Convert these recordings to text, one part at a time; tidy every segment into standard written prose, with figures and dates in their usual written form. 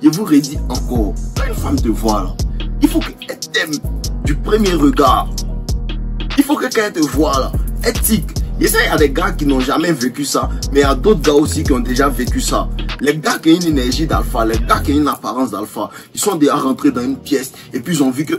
je vous redis encore, quand une femme te voit là, il faut qu'elle t'aime du premier regard. Il faut que quand elle te voit là, elle tique. Et ça, il y a des gars qui n'ont jamais vécu ça, mais il y a d'autres gars aussi qui ont déjà vécu ça. Les gars qui ont une énergie d'alpha, les gars qui ont une apparence d'alpha, ils sont déjà rentrés dans une pièce et puis ils ont vu que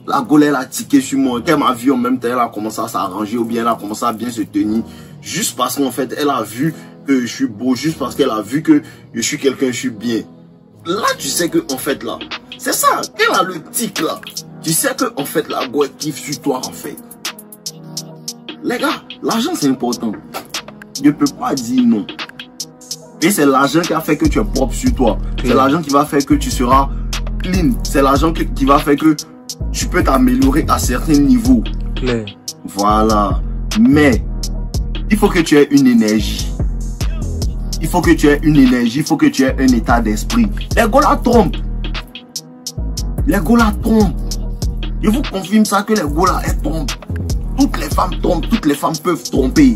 la Gaule elle a tiqué sur moi, qu'elle m'a vu en même temps, elle a commencé à s'arranger ou bien elle a commencé à bien se tenir, juste parce qu'en fait elle a vu que je suis beau, juste parce qu'elle a vu que je suis quelqu'un, je suis bien. Là tu sais que en fait là, c'est ça, elle a le tic là, tu sais que en fait la Gaule kiffe sur toi en fait. Les gars, l'argent c'est important. Je ne peux pas dire non. Et c'est l'argent qui a fait que tu es propre sur toi. C'est l'argent qui va faire que tu seras clean. C'est l'argent qui va faire que tu peux t'améliorer à certains niveaux. Claire. Voilà. Mais, il faut que tu aies une énergie. Il faut que tu aies une énergie. Il faut que tu aies un état d'esprit. Les gars la trompent. Les gars la trompent. Je vous confirme ça que les gars là, elles trompent. Toutes les femmes trompent, toutes les femmes peuvent tromper.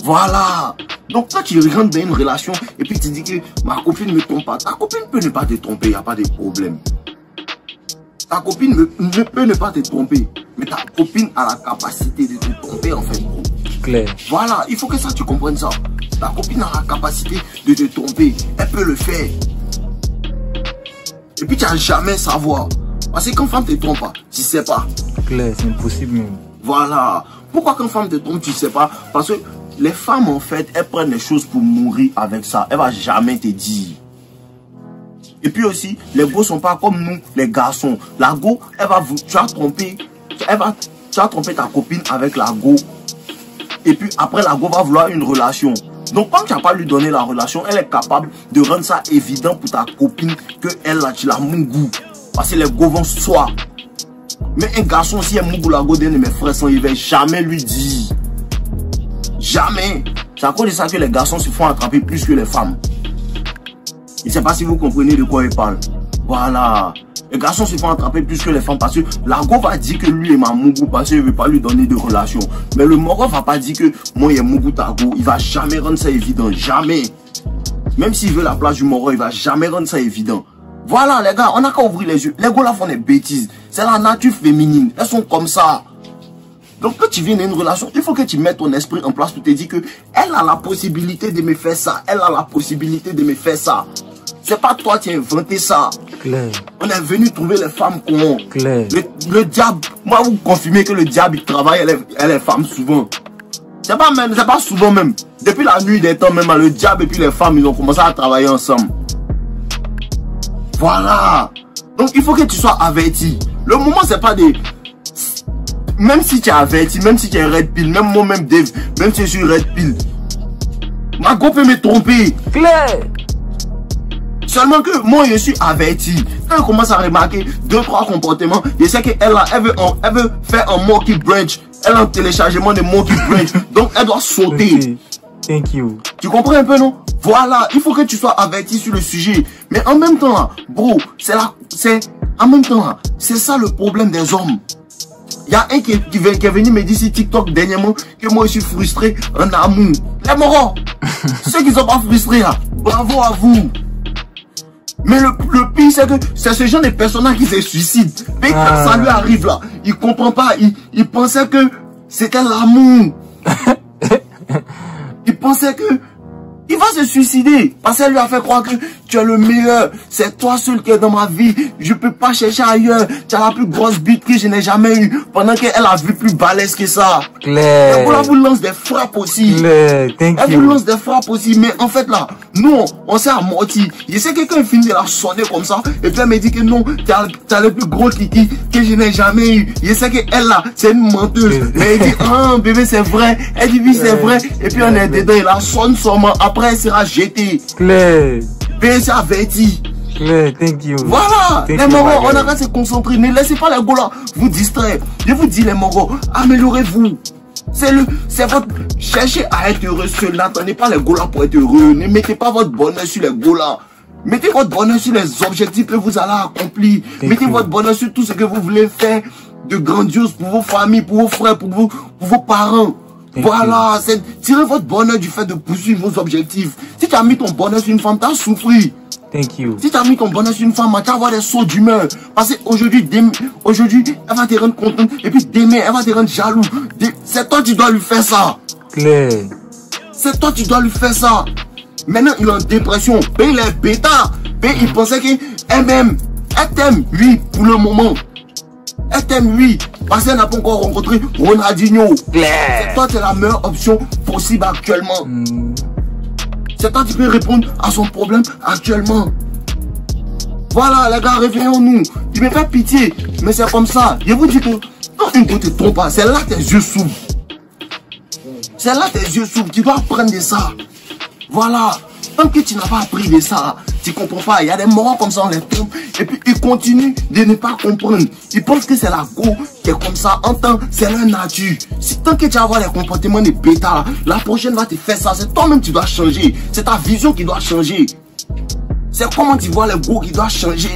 Voilà. Donc quand tu rentres dans une relation et puis tu dis que ma copine ne me trompe pas, ta copine peut ne pas te tromper, il n'y a pas de problème. Ta copine ne peut ne pas te tromper, mais ta copine a la capacité de te tromper en fait. Claire. Voilà, il faut que ça tu comprennes ça. Ta copine a la capacité de te tromper, elle peut le faire. Et puis tu n'as jamais savoir. Parce que quand femme te trompe pas, tu sais pas. Claire, c'est impossible même. Voilà. Pourquoi quand femme te trompe, tu sais pas? Parce que les femmes, en fait, elles prennent les choses pour mourir avec ça. Elle va jamais te dire. Et puis aussi, les go sont pas comme nous, les garçons. La go, elle va vous, tu vas tromper ta copine avec la go. Et puis après, la go va vouloir une relation. Donc, quand tu n'as pas lui donné la relation, elle est capable de rendre ça évident pour ta copine que elle, là, tu l'as mon goût. Parce que les go vont soi. Mais un garçon, si il Mougou la go de mes frères, il ne va jamais lui dire. Jamais. C'est à cause de ça que les garçons se font attraper plus que les femmes. Je ne sais pas si vous comprenez de quoi il parle. Voilà. Les garçons se font attraper plus que les femmes parce que la go va dire que lui est ma Mougou parce qu'il ne veut pas lui donner de relation. Mais le Moro ne va pas dire que moi il est Mougou ta go. Il ne va jamais rendre ça évident. Jamais. Même s'il veut la place du Moro, il ne va jamais rendre ça évident. Voilà les gars, on n'a qu'à ouvrir les yeux. Les gars là font des bêtises. C'est la nature féminine. Elles sont comme ça. Donc quand tu viens dans une relation, il faut que tu mettes ton esprit en place pour te dire que elle a la possibilité de me faire ça. Elle a la possibilité de me faire ça. C'est pas toi qui as inventé ça. Claire. On est venu trouver les femmes cons. Claire. Le diable, moi vous confirmez que le diable il travaille les femmes souvent. C'est pas souvent même. Depuis la nuit des temps même, le diable et puis les femmes ils ont commencé à travailler ensemble. Voilà. Donc il faut que tu sois averti. Le moment c'est pas des... Même si tu es averti, même si tu es red pill, même moi-même Dave, même si je suis red pill, ma go peut me tromper. Claire. Seulement que moi je suis averti. Quand je commence à remarquer 2-3 comportements, je sais qu'elle elle veut faire un monkey branch. Elle a un téléchargement de monkey branch. Donc elle doit sauter. Okay. Thank you. Tu comprends un peu, non? Voilà, il faut que tu sois averti sur le sujet. Mais en même temps, là, bro, en même temps, là, c'est ça le problème des hommes. Il y a un qui est venu me dire sur TikTok dernièrement que moi je suis frustré en amour. Les morons, ceux qui ne sont pas frustrés, là, bravo à vous. Mais le pire, c'est que c'est ce genre de personnes qui se suicident. Mais quand ça lui arrive là, il ne comprend pas. Il pensait que c'était l'amour. Il pensait que il va se suicider parce qu'elle lui a fait croire que tu es le meilleur. C'est toi seul qui est dans ma vie. Je peux pas chercher ailleurs. Tu as la plus grosse bite que je n'ai jamais eue. Pendant qu'elle a vu plus balèze que ça. Claire. Elle vous lance des frappes aussi. Claire, elle vous lance des frappes aussi. Mais en fait là, nous, on s'est amorti. Je sais que quelqu'un finit de la sonner comme ça. Et puis elle me dit que non, tu as le plus gros kiki que je n'ai jamais eu. Je sais qu'elle là, c'est une menteuse. Mais elle dit, ah bébé c'est vrai. Elle dit oui c'est vrai. Et puis on est dedans. Il la sonne sûrement. Après elle sera jetée. Claire. Bien c'est averti. Claire, thank you. Voilà. Thank les you, morons, on a qu'à se concentrer. Ne laissez pas les gars là vous distraire. Je vous dis les morons, améliorez-vous. C'est votre... Cherchez à être heureux seul. N'attendez pas les gars là pour être heureux. Ne mettez pas votre bonheur sur les gars là. Mettez votre bonheur sur les objectifs que vous allez accomplir. Mettez votre bonheur sur tout ce que vous voulez faire de grandiose pour vos familles, pour vos frères, pour vos parents. Voilà, tirez votre bonheur du fait de poursuivre vos objectifs. Si tu as mis ton bonheur sur une femme, tu as souffert. Thank you. Si tu as mis ton bonheur sur une femme, tu vas avoir des sauts d'humeur. Parce qu'aujourd'hui, elle va te rendre contente. Et puis demain, elle va te rendre jaloux. C'est toi qui dois lui faire ça. Claire. C'est toi qui dois lui faire ça. Maintenant, il est en dépression. Ben, il est bêta. Ben, il pensait qu'elle m'aime. Elle t'aime, oui, pour le moment. Elle t'aime, oui. Parce qu'elle n'a pas encore rencontré Ronaldinho. Claire. C'est toi qui es la meilleure option possible actuellement. C'est toi qui peux répondre à son problème actuellement. Voilà, les gars, réveillons-nous. Tu me fais pitié, mais c'est comme ça. Je vous dis que quand une go te trompe pas, c'est là que tes yeux s'ouvrent. C'est là que tes yeux s'ouvrent. Tu dois apprendre de ça. Voilà. Tant que tu n'as pas appris de ça, tu ne comprends pas. Il y a des morons comme ça, on les trompe. Et puis ils continuent de ne pas comprendre. Ils pensent que c'est la go qui est comme ça. En temps, c'est leur nature. Si tant que tu vas avoir les comportements de bêta, la prochaine va te faire ça. C'est toi-même qui dois changer. C'est ta vision qui doit changer. C'est comment tu vois les go qui doivent changer.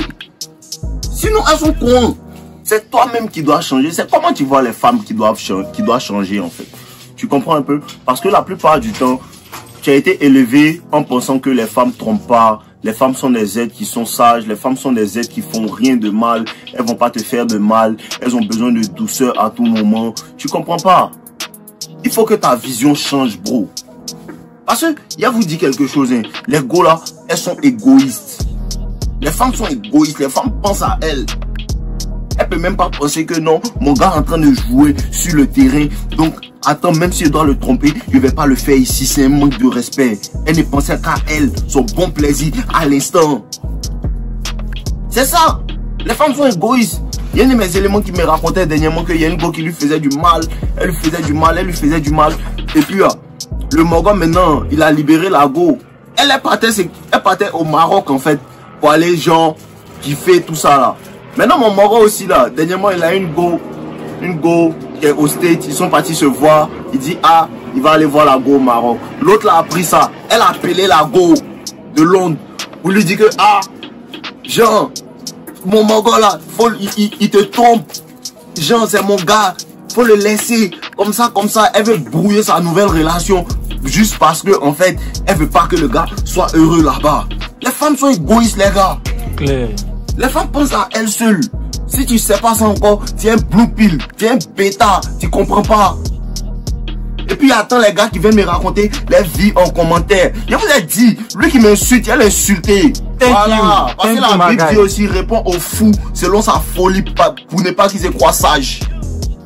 Sinon, elles sont cons. C'est toi-même qui dois changer. C'est comment tu vois les femmes qui doivent changer en fait. Tu comprends un peu? Parce que la plupart du temps, tu as été élevé en pensant que les femmes trompent pas. Les femmes sont des êtres qui sont sages. Les femmes sont des êtres qui font rien de mal. Elles vont pas te faire de mal. Elles ont besoin de douceur à tout moment. Tu comprends pas? Il faut que ta vision change, bro. Parce que, il y a vous dit quelque chose, hein. Les go là, elles sont égoïstes. Les femmes sont égoïstes. Les femmes pensent à elles. Elle peut même pas penser que non, mon gars est en train de jouer sur le terrain. Donc, attends, même si je dois le tromper, je vais pas le faire ici. C'est un manque de respect. Elle ne pensait qu'à elle, son bon plaisir à l'instant. C'est ça. Les femmes sont égoïstes. Il y a un de mes éléments qui me racontait dernièrement qu'il y a une go qui lui faisait du mal. Elle lui faisait du mal, elle lui faisait du mal. Et puis, le Morgan maintenant, il a libéré la go. Elle partait au Maroc en fait, pour aller genre kiffer tout ça là. Maintenant mon Morgan aussi là, dernièrement il a une go qui est au State, ils sont partis se voir. Il dit ah, il va aller voir la go au Maroc. L'autre là a pris ça, elle a appelé la go de Londres pour lui dire que ah, Jean, mon Morgan là, il te trompe. Jean c'est mon gars, faut le laisser. Comme ça, elle veut brouiller sa nouvelle relation. Juste parce que, en fait, elle veut pas que le gars soit heureux là-bas. Les femmes sont égoïstes, les gars. Claire. Les femmes pensent à elles seules. Si tu sais pas ça encore, tu es un blue pill, tu es un bêta, tu comprends pas. Et puis, attends les gars qui viennent me raconter les vies en commentaire. Je vous ai dit, lui qui m'insulte, il a insulté. Voilà. Parce que la Bible dit aussi, répond aux fous selon sa folie, pour ne pas qu'ils se croient sages.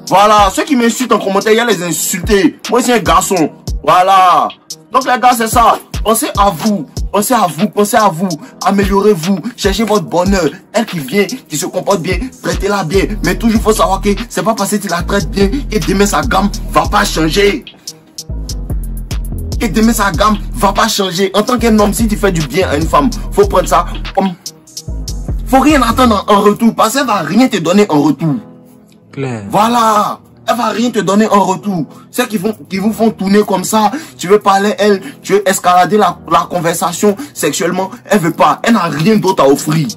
Voilà, ceux qui m'insultent en commentaire, il y a les insulter. Moi, c'est un garçon. Voilà. Donc, les gars, c'est ça. Pensez à vous. Pensez à vous. Pensez à vous. Améliorez-vous. Cherchez votre bonheur. Elle qui vient, qui se comporte bien, traitez-la bien. Mais toujours, il faut savoir que c'est pas parce que tu la traites bien et demain, sa gamme va pas changer. Et demain, sa gamme va pas changer. En tant qu'un homme, si tu fais du bien à une femme, faut prendre ça comme... Faut rien attendre en retour. Parce qu'elle va rien te donner en retour. Claire. Voilà, elle va rien te donner en retour. Ceux qui vous font tourner comme ça, tu veux parler elle, tu veux escalader la conversation sexuellement, elle veut pas, elle n'a rien d'autre à offrir.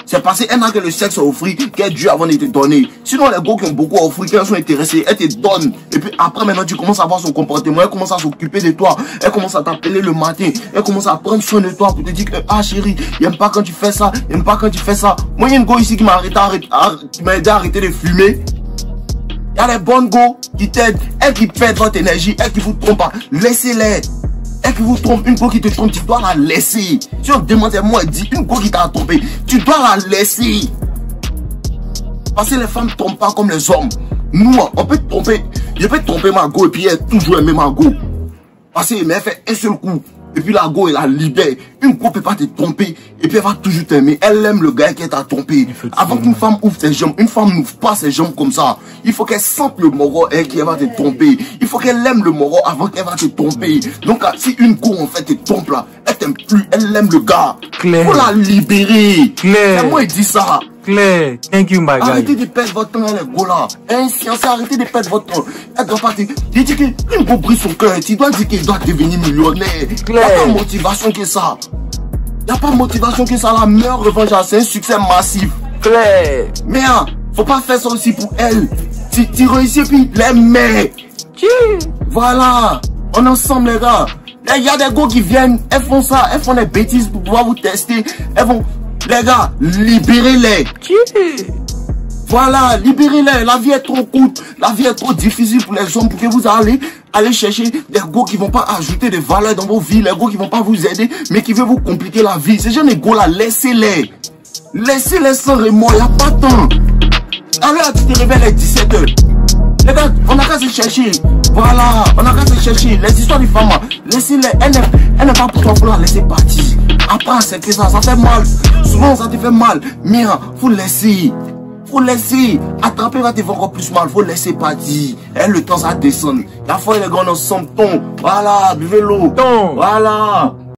C'est parce qu'elle n'a que le sexe à offrir qu'elle dû avant de te donner. Sinon les gars qui ont beaucoup à offrir, quand elles sont intéressées, elles te donnent. Et puis après maintenant tu commences à voir son comportement, elle commence à s'occuper de toi, elle commence à t'appeler le matin, elle commence à prendre soin de toi pour te dire que ah chérie, j'aime pas quand tu fais ça, j'aime pas quand tu fais ça. Moi il y a une go ici qui m'a aidé à arrêter de fumer. Il y a les bonnes go qui t'aident, elles qui perdent votre énergie, elles qui vous trompent pas, laissez-les. Elle qui vous trompe, une go qui te trompe, tu dois la laisser. Si on te demande, moi, elle dit, une go qui t'a trompé, tu dois la laisser. Parce que les femmes ne trompent pas comme les hommes. Nous, on peut te tromper. Je peux te tromper ma go et puis elle a toujours aimé ma go. Parce qu'elle m'a fait un seul coup. Et puis la go, elle la libère. Une go ne peut pas te tromper. Et puis elle va toujours t'aimer. Elle aime le gars qui t'a trompé. Avant qu'une femme ouvre ses jambes, une femme n'ouvre pas ses jambes comme ça. Il faut qu'elle sente le moro et qu'elle va te tromper. Il faut qu'elle aime le moro avant qu'elle va te tromper. Donc si une go en fait te trompe là, elle t'aime plus, elle aime le gars. Claire. Faut la libérer. Claire. C'est moi qui dis ça. Claire, thank you, my guy. Arrêtez de perdre votre temps, les gars là. Inscience, arrêtez de perdre votre temps. Elle doit pas te... Je dis qu'une go brise son cœur. Tu dois dire qu'il doit devenir millionnaire. Il n'y a pas de motivation que ça. Il n'y a pas de motivation que ça. La meilleure revanche, c'est un succès massif. Claire. Mais faut pas faire ça aussi pour elle. Tu réussis puis les mecs. Voilà. On est ensemble, les gars. Il y a des gars qui viennent, elles font ça, elles font des bêtises pour pouvoir vous tester. Elles vont, les gars, libérez-les. Voilà, libérez-les. La vie est trop courte, la vie est trop difficile pour les hommes pour que vous allez chercher des gars qui vont pas ajouter des valeurs dans vos vies, les gars qui vont pas vous aider, mais qui veulent vous compliquer la vie. Ces jeunes gars là, laissez-les. Laissez-les sans remords, il n'y a pas de temps. Alors, tu te réveilles à 17h. Les gars, on n'a qu'à se chercher. Voilà, on n'a qu'à se chercher. Les histoires des femmes, laissez-les. Elle n'est pas pour toi pour la laisser partir. Après, c'est que ça fait mal. Souvent, ça te fait mal. Mira, faut laisser. Faut laisser. Attraper va te faire encore plus mal. Faut laisser partir. Et le temps, ça descend. La fois, les gars, on s'en tombe. Voilà, buvez l'eau. Voilà.